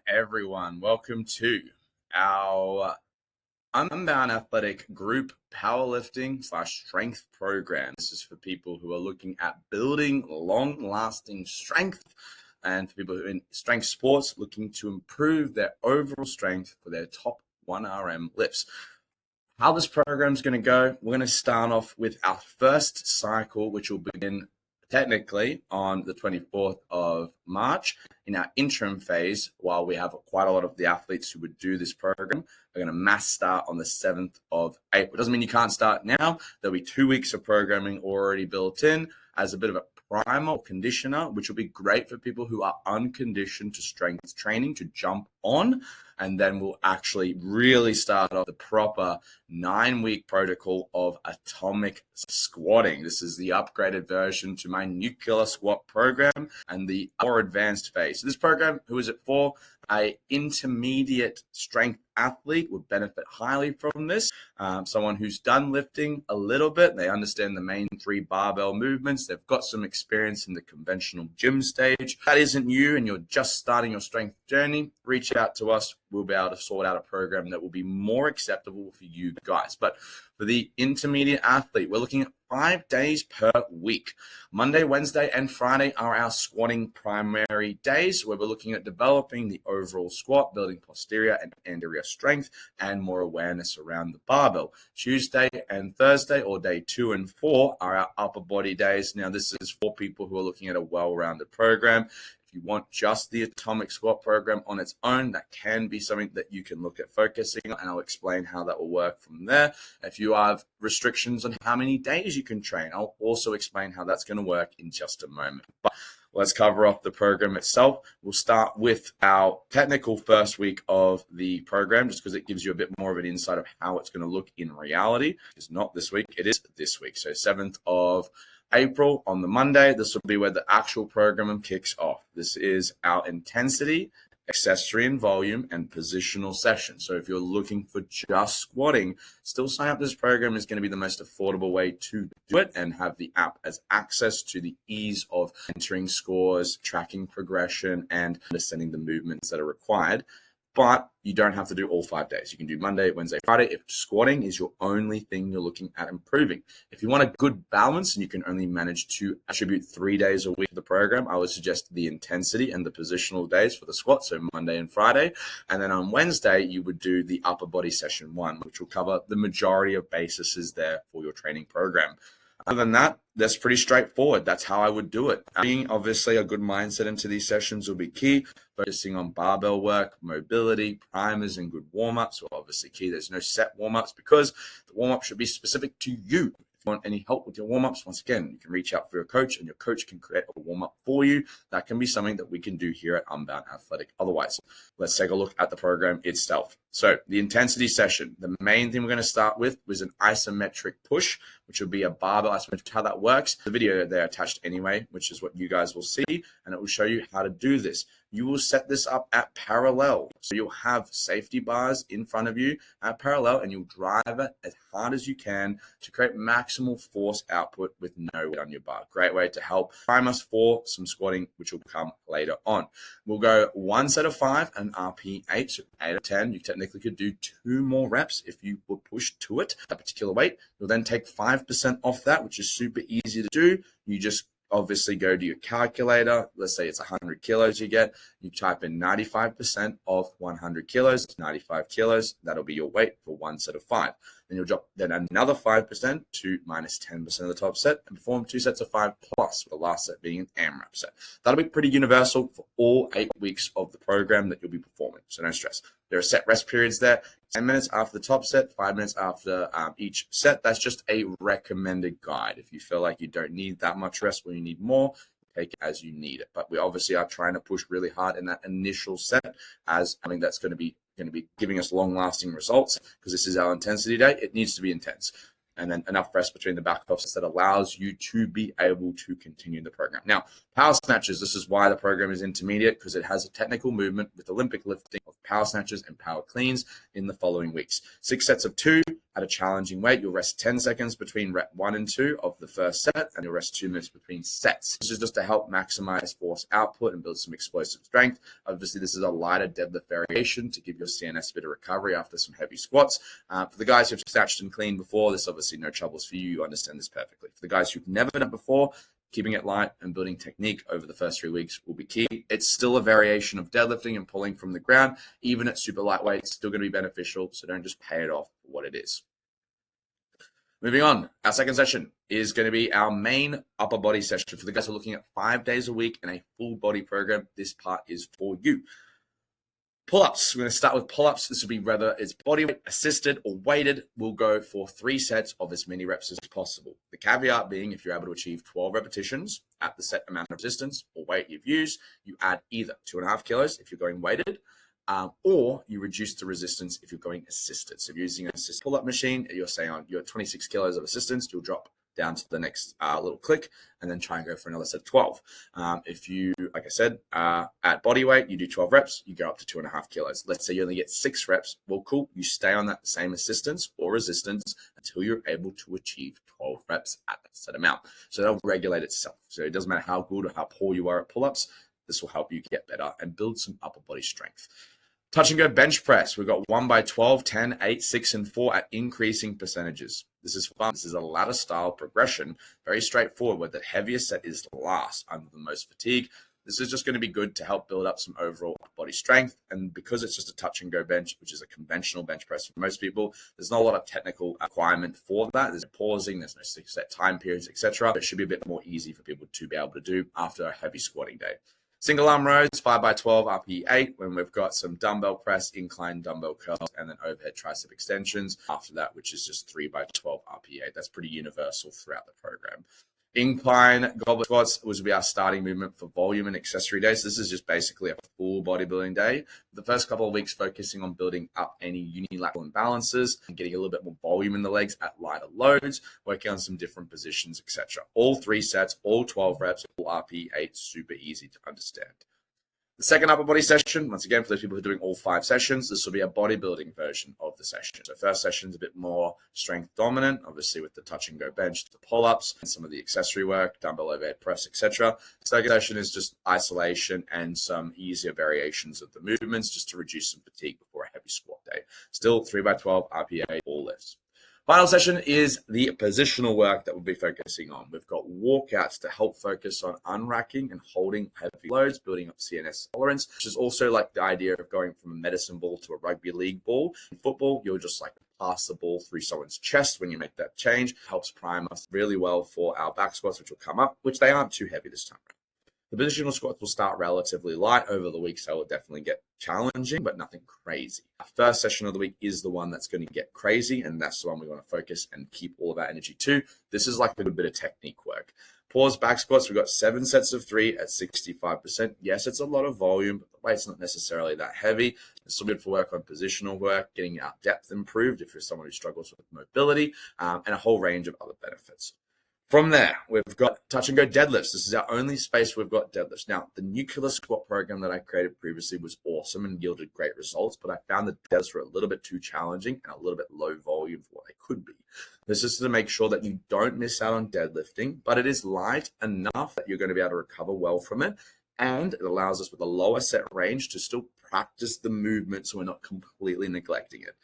everyone. Welcome to our Unbound Athletic Group Powerlifting/Strength Program. This is for people who are looking at building long-lasting strength and for people who are in strength sports looking to improve their overall strength for their top 1RM lifts. How this program is going to go, we're going to start off with our first cycle, which will begin technically on the 24th of March in our interim phase, while we have quite a lot of the athletes who would do this program are going to mass start on the 7th of April. It doesn't mean you can't start now. There'll be 2 weeks of programming already built in as a bit of a primer or conditioner, which will be great for people who are unconditioned to strength training to jump on. And then we'll actually really start off the proper 9-week protocol of atomic squatting. This is the upgraded version to my nuclear squat program and the more advanced phase. So this program, who is it for? An intermediate strength athlete would benefit highly from this. Someone who's done lifting a little bit, they understand the main 3 barbell movements, they've got some experience in the conventional gym stage. If that isn't you and you're just starting your strength journey, reach out to us. We'll be able to sort out a program that will be more acceptable for you guys. But for the intermediate athlete, we're looking at 5 days per week. Monday, Wednesday, and Friday are our squatting primary days, where we're looking at developing the overall squat, building posterior and anterior strength, and more awareness around the barbell. Tuesday and Thursday, or day 2 and 4, are our upper body days. Now, this is for people who are looking at a well-rounded program. If you want just the atomic squat program on its own, that can be something that you can look at focusing on, and I'll explain how that will work from there. If you have restrictions on how many days you can train, I'll also explain how that's going to work in just a moment. But let's cover off the program itself. We'll start with our technical first week of the program, just because it gives you a bit more of an insight of how it's going to look in reality. It's not this week, it is this week. So 7th of April on the Monday, this will be where the actual program kicks off. This is our intensity, accessory and volume, and positional session. So if you're looking for just squatting, still sign up. This program is going to be the most affordable way to do it and have the app as access to the ease of entering scores, tracking progression, and understanding the movements that are required. But you don't have to do all 5 days. You can do Monday, Wednesday, Friday if squatting is your only thing you're looking at improving. If you want a good balance and you can only manage to attribute 3 days a week to the program, I would suggest the intensity and the positional days for the squat, so Monday and Friday. And then on Wednesday, you would do the upper body session 1, which will cover the majority of bases there for your training program. Other than that, that's pretty straightforward. That's how I would do it. Being obviously a good mindset into these sessions will be key. Focusing on barbell work, mobility, primers, and good warm-ups will obviously key. There's no set warm-ups because the warm-up should be specific to you. If you want any help with your warm-ups, once again, you can reach out for your coach and your coach can create a warm-up for you. That can be something that we can do here at Unbound Athletic. Otherwise, let's take a look at the program itself. So the intensity session, the main thing we're going to start with was an isometric push, which will be a barbell isometric. How that works, the video there attached anyway, which is what you guys will see, and it will show you how to do this. You will set this up at parallel. So you'll have safety bars in front of you at parallel, and you'll drive it as hard as you can to create maximal force output with no weight on your bar. Great way to help prime us for some squatting, which will come later on. We'll go 1 set of 5 and RP 8, so 8 of 10. You technically could do 2 more reps if you would push to it, that particular weight. You'll then take 5% off that, which is super easy to do. You just obviously go to your calculator. Let's say it's 100 kilos you get. You type in 95% of 100 kilos, 95 kilos. That'll be your weight for 1 set of 5. Then you'll drop then another 5% to minus 10% of the top set and perform 2 sets of 5 plus, with the last set being an AMRAP set. That'll be pretty universal for all 8 weeks of the program that you'll be performing. So no stress. There are set rest periods there. 10 minutes after the top set, 5 minutes after each set. That's just a recommended guide. If you feel like you don't need that much rest or you need more, take it as you need it. But we obviously are trying to push really hard in that initial set as something that's going to be giving us long-lasting results, because this is our intensity day. It needs to be intense. And then enough rest between the back offsets that allows you to be able to continue the program. Now, Power snatches, this is why the program is intermediate, because it has a technical movement with Olympic lifting of power snatches and power cleans in the following weeks. 6 sets of 2 at a challenging weight. You'll rest 10 seconds between rep 1 and 2 of the first set, and you'll rest 2 minutes between sets. This is just to help maximize force output and build some explosive strength. Obviously, this is a lighter deadlift variation to give your CNS a bit of recovery after some heavy squats. For the guys who've snatched and cleaned before, this obviously no troubles for you. You understand this perfectly. For the guys who've never done it before, keeping it light and building technique over the first 3 weeks will be key. It's still a variation of deadlifting and pulling from the ground. Even at super lightweight, it's still going to be beneficial, so don't just pay it off for what it is. Moving on, our second session is going to be our main upper body session. For the guys who are looking at 5 days a week in a full body program, this part is for you. Pull-ups. We're going to start with pull-ups. This will be whether it's body weight, assisted, or weighted. We'll go for 3 sets of as many reps as possible. The caveat being, if you're able to achieve 12 repetitions at the set amount of resistance or weight you've used, you add either 2.5 kilos if you're going weighted, or you reduce the resistance if you're going assisted. So if you're using an assisted pull-up machine, you're saying on your 26 kilos of assistance, you'll drop down to the next little click and then try and go for another set of 12. If you, like I said, at body weight, you do 12 reps, you go up to 2.5 kilos. Let's say you only get 6 reps. Well, cool. You stay on that same assistance or resistance until you're able to achieve 12 reps at that set amount. So that'll regulate itself. So it doesn't matter how good or how poor you are at pull-ups. This will help you get better and build some upper body strength. Touch and go bench press. We've got 1 by 12, 10, 8, 6, and 4 at increasing percentages. This is fun. This is a ladder style progression. Very straightforward, where the heaviest set is last under the most fatigue. This is just going to be good to help build up some overall body strength. And because it's just a touch and go bench, which is a conventional bench press for most people, there's not a lot of technical requirement for that. There's no pausing, there's no set time periods, etc. It should be a bit more easy for people to be able to do after a heavy squatting day. Single arm rows, 5 by 12 RPE8, when we've got some dumbbell press, incline dumbbell curls, and then overhead tricep extensions after that, which is just 3 by 12 RPE8. That's pretty universal throughout the program. Incline goblet squats will be our starting movement for volume and accessory days. This is just basically a full bodybuilding day. The first couple of weeks focusing on building up any unilateral imbalances and getting a little bit more volume in the legs at lighter loads, working on some different positions, etc. All 3 sets, all 12 reps, all RP8, super easy to understand. The second upper body session, once again, for those people who are doing all 5 sessions, this will be a bodybuilding version of the session. So first session is a bit more strength dominant, obviously with the touch and go bench, the pull-ups, and some of the accessory work, dumbbell overhead press, etc. Second session is just isolation and some easier variations of the movements just to reduce some fatigue before a heavy squat day. Still 3 by 12 RPA, all lifts. Final session is the positional work that we'll be focusing on. We've got walkouts to help focus on unracking and holding heavy loads, building up CNS tolerance, which is also like the idea of going from a medicine ball to a rugby league ball. In football, you'll just like pass the ball through someone's chest when you make that change. It helps prime us really well for our back squats, which will come up, which they aren't too heavy this time around. The positional squats will start relatively light over the week, so it will definitely get challenging, but nothing crazy. Our first session of the week is the one that's going to get crazy, and that's the one we want to focus and keep all of our energy to. This is like a good bit of technique work. Pause back squats, we've got 7 sets of 3 at 65%. Yes, it's a lot of volume, but the weight's not necessarily that heavy. It's still good for work on positional work, getting our depth improved if you're someone who struggles with mobility, and a whole range of other benefits. From there, we've got touch and go deadlifts. This is our only space we've got deadlifts. Now, the nuclear squat program that I created previously was awesome and yielded great results, but I found the deadlifts were a little bit too challenging and a little bit low volume for what they could be. This is to make sure that you don't miss out on deadlifting, but it is light enough that you're going to be able to recover well from it, and it allows us with a lower set range to still practice the movement so we're not completely neglecting it.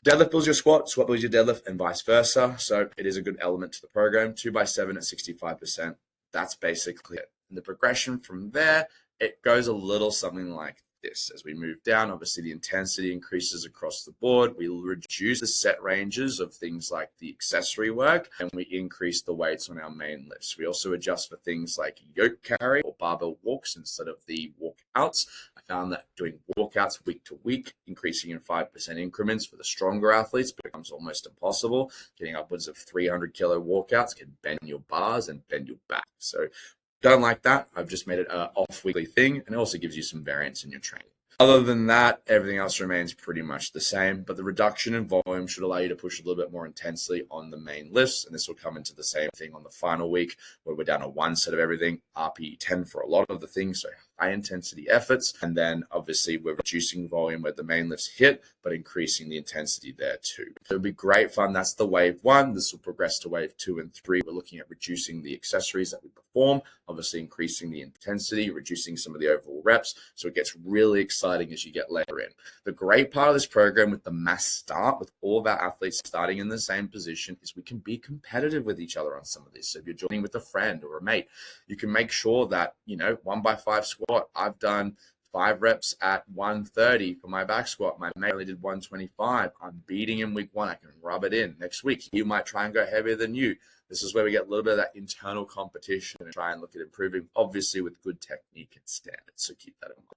Deadlift builds your squat builds your deadlift, and vice versa. So it is a good element to the program. 2 by 7 at 65%. That's basically it. And the progression from there, it goes a little something like this. As we move down, obviously the intensity increases across the board. We reduce the set ranges of things like the accessory work, and we increase the weights on our main lifts. We also adjust for things like yoke carry or barbell walks instead of the walkouts. I found that doing walkouts week to week, increasing in 5% increments for the stronger athletes becomes almost impossible. Getting upwards of 300 kilo walkouts can bend your bars and bend your back. So don't like that. I've just made it an off-weekly thing, and it also gives you some variance in your training. Other than that, everything else remains pretty much the same, but the reduction in volume should allow you to push a little bit more intensely on the main lifts, and this will come into the same thing on the final week, where we're down to one set of everything, RPE 10 for a lot of the things, so high intensity efforts, and then obviously we're reducing volume where the main lifts hit, but increasing the intensity there too. It'll be great fun. That's the wave 1. This will progress to wave 2 and 3. We're looking at reducing the accessories that we perform, obviously increasing the intensity, reducing some of the overall reps, so it gets really exciting as you get later in. The great part of this program with the mass start, with all of our athletes starting in the same position, is we can be competitive with each other on some of this. So if you're joining with a friend or a mate, you can make sure that, 1x5 squat, I've done 5 reps at 130 for my back squat. My mate only did 125. I'm beating him week 1. I can rub it in. Next week, he might try and go heavier than you. This is where we get a little bit of that internal competition and try and look at improving, obviously with good technique and standards. So keep that in mind.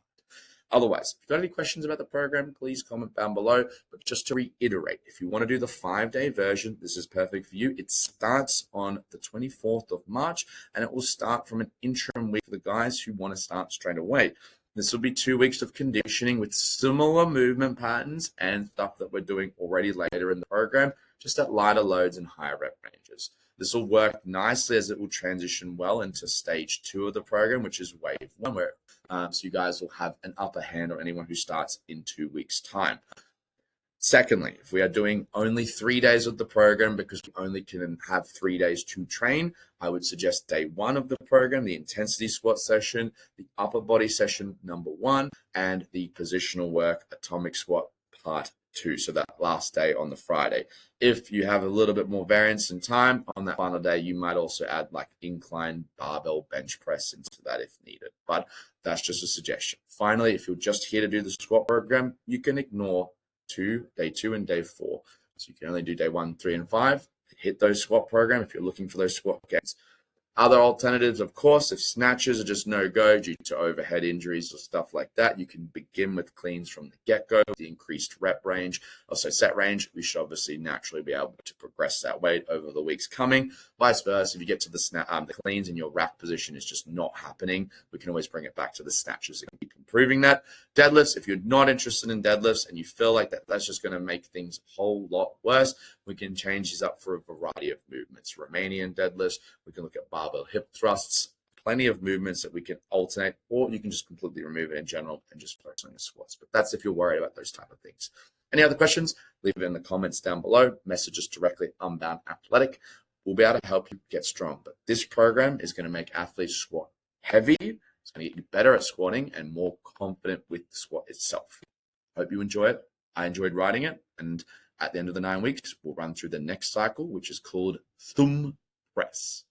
Otherwise, if you've got any questions about the program, please comment down below. But just to reiterate, if you want to do the 5-day version, this is perfect for you. It starts on the 24th of March, and it will start from an interim week for the guys who want to start straight away. This will be 2 weeks of conditioning with similar movement patterns and stuff that we're doing already later in the program, just at lighter loads and higher rep ranges. This will work nicely as it will transition well into stage 2 of the program, which is wave 1, where so you guys will have an upper hand on anyone who starts in 2 weeks' time. Secondly, if we are doing only 3 days of the program because we only can have 3 days to train, I would suggest day 1 of the program, the intensity squat session, the upper body session number 1, and the positional work atomic squat part 2. So that last day on the Friday. If you have a little bit more variance in time on that final day, you might also add like incline barbell bench press into that if needed. But that's just a suggestion. Finally, if you're just here to do the squat program, you can ignore day 2 and day 4. So you can only do day 1, 3, and 5. Hit those squat program if you're looking for those squat gains. Other alternatives, of course, if snatches are just no-go due to overhead injuries or stuff like that, you can begin with cleans from the get-go with the increased rep range, also set range. We should obviously naturally be able to progress that weight over the weeks coming. Vice versa, if you get to the cleans and your rack position is just not happening, we can always bring it back to the snatches and keep improving that. Deadlifts, if you're not interested in deadlifts and you feel like that's just going to make things a whole lot worse, we can change these up for a variety of movements. Romanian deadlifts, we can look at barbell hip thrusts, plenty of movements that we can alternate, or you can just completely remove it in general and just focus on your squats. But that's if you're worried about those type of things. Any other questions? Leave it in the comments down below. Message us directly, Unbound Athletic. We'll be able to help you get strong. But this program is going to make athletes squat heavy. It's going to get you better at squatting and more confident with the squat itself. Hope you enjoy it. I enjoyed writing it. And at the end of the 9 weeks, we'll run through the next cycle, which is called thumb press.